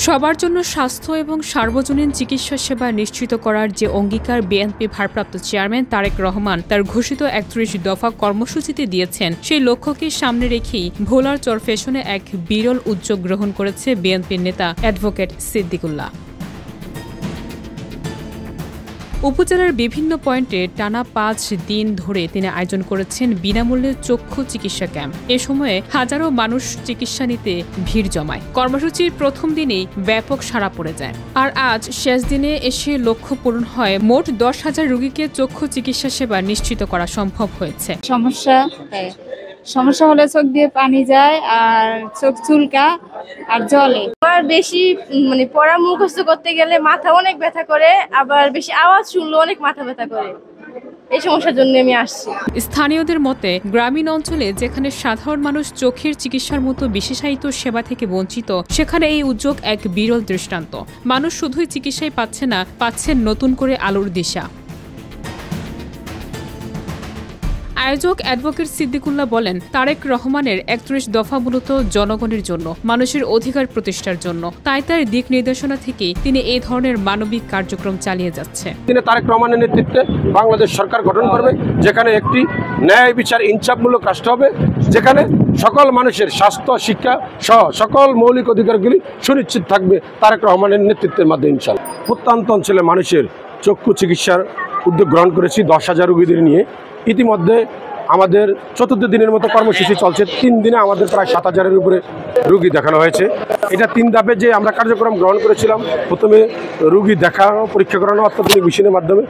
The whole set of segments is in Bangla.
সবার জন্য স্বাস্থ্য এবং সার্বজনীন চিকিৎসা সেবা নিশ্চিত করার যে অঙ্গীকার বিএনপি ভারপ্রাপ্ত চেয়ারম্যান তারেক রহমান তার ঘোষিত ৩১ দফা কর্মসূচিতে দিয়েছেন, সেই লক্ষ্যকে সামনে রেখেই ভোলার চরফ্যাশনে এক বিরল উদ্যোগ গ্রহণ করেছে বিএনপির নেতা অ্যাডভোকেট সিদ্দিকুল্লাহ। উপজেলার বিভিন্ন পয়েন্টে টানা ৫ দিন ধরে তিনি আয়োজন করেছেন বিনামূল্যে চক্ষু চিকিৎসা ক্যাম্প। এ সময়ে হাজারো মানুষ চিকিৎসা নিতে ভিড় জমায়। কর্মসূচির প্রথম দিনেই ব্যাপক সাড়া পড়ে যায়। আর আজ শেষ দিনে এসে লক্ষ্য পূরণ হয়। মোট ১০,০০০ রোগীকে চক্ষু চিকিৎসা সেবা নিশ্চিত করা সম্ভব হয়েছে। সমস্যা হলে চোখ দিয়ে পানি যায় আর চোখ চুলকা আর জ্বলে। আমার বেশি পড়া মুখস্থ করতে গেলে মাথা অনেক ব্যথা করে, আবার বেশি আওয়াজ শুনলে অনেক মাথা ব্যথা করে। এই সমস্যার জন্য আমি আসছি। স্থানীয়দের মতে, গ্রামীণ অঞ্চলে যেখানে সাধারণ মানুষ চোখের চিকিৎসার মতো বিশেষায়িত সেবা থেকে বঞ্চিত, সেখানে এই উদ্যোগ এক বিরল দৃষ্টান্ত। মানুষ শুধুই চিকিৎসাই পাচ্ছে না, পাচ্ছেন নতুন করে আলোর দিশা। আয়োজক অ্যাডভোকেট সিদ্দিকুল্লাহ বলেন, তারেক রহমানের ৩১ দফা মূলত জনগণের জন্য, মানুষের অধিকার প্রতিষ্ঠার জন্য। তাই তার দিক নির্দেশনা থেকে তিনি এই ধরনের মানবিক কার্যক্রম চালিয়ে যাচ্ছে। তিনি তারেক রহমানের নেতৃত্বে বাংলাদেশ সরকার গঠন করবে, যেখানে একটি ন্যায় বিচার ইনসাফমূলক রাষ্ট্র হবে, যেখানে সকল মানুষের স্বাস্থ্য, শিক্ষা সহ সকল মৌলিক অধিকারগুলি সুনিশ্চিত থাকবে তারেক রহমানের নেতৃত্বের মাধ্যমে ইনশাআল্লাহ। প্রত্যন্ত অঞ্চলে মানুষের চক্ষু চিকিৎসার উদ্যোগ গ্রহণ করেছি ১০,০০০ রোগীদের নিয়ে। ইতিমধ্যে আমাদের চতুর্থ দিনের মতো কর্মসূচি চলছে। ৩ দিনে আমাদের প্রায় ৭,০০০-এর উপরে রোগী দেখানো হয়েছে। এটা ৩ ধাপে যে আমরা কার্যক্রম গ্রহণ করেছিলাম। প্রথমে রোগী দেখানো, পরীক্ষা করানো অত্যাধুনিক মেশিনের মাধ্যমে।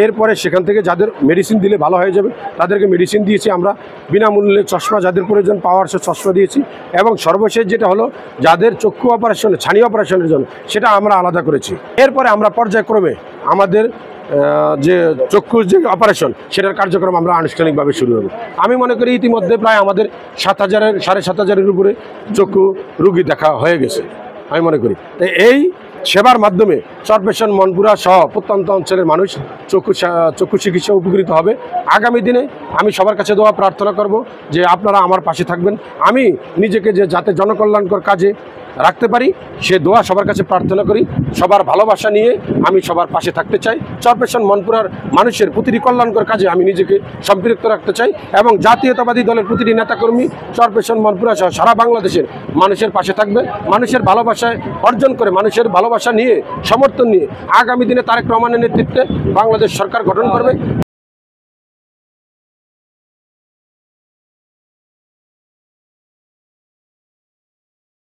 এরপরে সেখান থেকে যাদের মেডিসিন দিলে ভালো হয়ে যাবে তাদেরকে মেডিসিন দিয়েছি। আমরা বিনামূল্যে চশমা যাদের প্রয়োজন পাওয়ার সে চশমা দিয়েছি। এবং সর্বশেষ যেটা হলো যাদের চক্ষু অপারেশনে, ছানি অপারেশনের জন্য, সেটা আমরা আলাদা করেছি। এরপরে আমরা পর্যায়ক্রমে আমাদের যে চক্ষু যে অপারেশন সেটার কার্যক্রম আমরা আনুষ্ঠানিকভাবে শুরু হবে। আমি মনে করি ইতিমধ্যে প্রায় আমাদের ৭,০০০-এর ৭,৫০০-এর উপরে চক্ষু রোগী দেখা হয়ে গেছে আমি মনে করি। তাই এই সেবার মাধ্যমে চরফ্যাশন, মনপুরা সহ প্রত্যন্ত অঞ্চলের মানুষ চক্ষু চিকিৎসা উপকৃত হবে। আগামী দিনে আমি সবার কাছে দোয়া প্রার্থনা করব যে আপনারা আমার পাশে থাকবেন। আমি নিজেকে যে যাতে জনকল্যাণকর কাজে রাখতে পারি সে দোয়া সবার কাছে প্রার্থনা করি। সবার ভালোবাসা নিয়ে আমি সবার পাশে থাকতে চাই। চরফ্যাশন, মনপুরার মানুষের প্রতিটি কল্যাণকর কাজে আমি নিজেকে সম্পৃক্ত রাখতে চাই এবং জাতীয়তাবাদী দলের প্রতিটি নেতাকর্মী চরফ্যাশন, মনপুরা সহ সারা বাংলাদেশের মানুষের পাশে থাকবে। মানুষের ভালোবাসায় অর্জন করে, মানুষের ভালোবাসা নিয়ে, সমর্থন নিয়ে আগামী দিনে তারেক রহমানের নেতৃত্বে বাংলাদেশ সরকার গঠন করবে।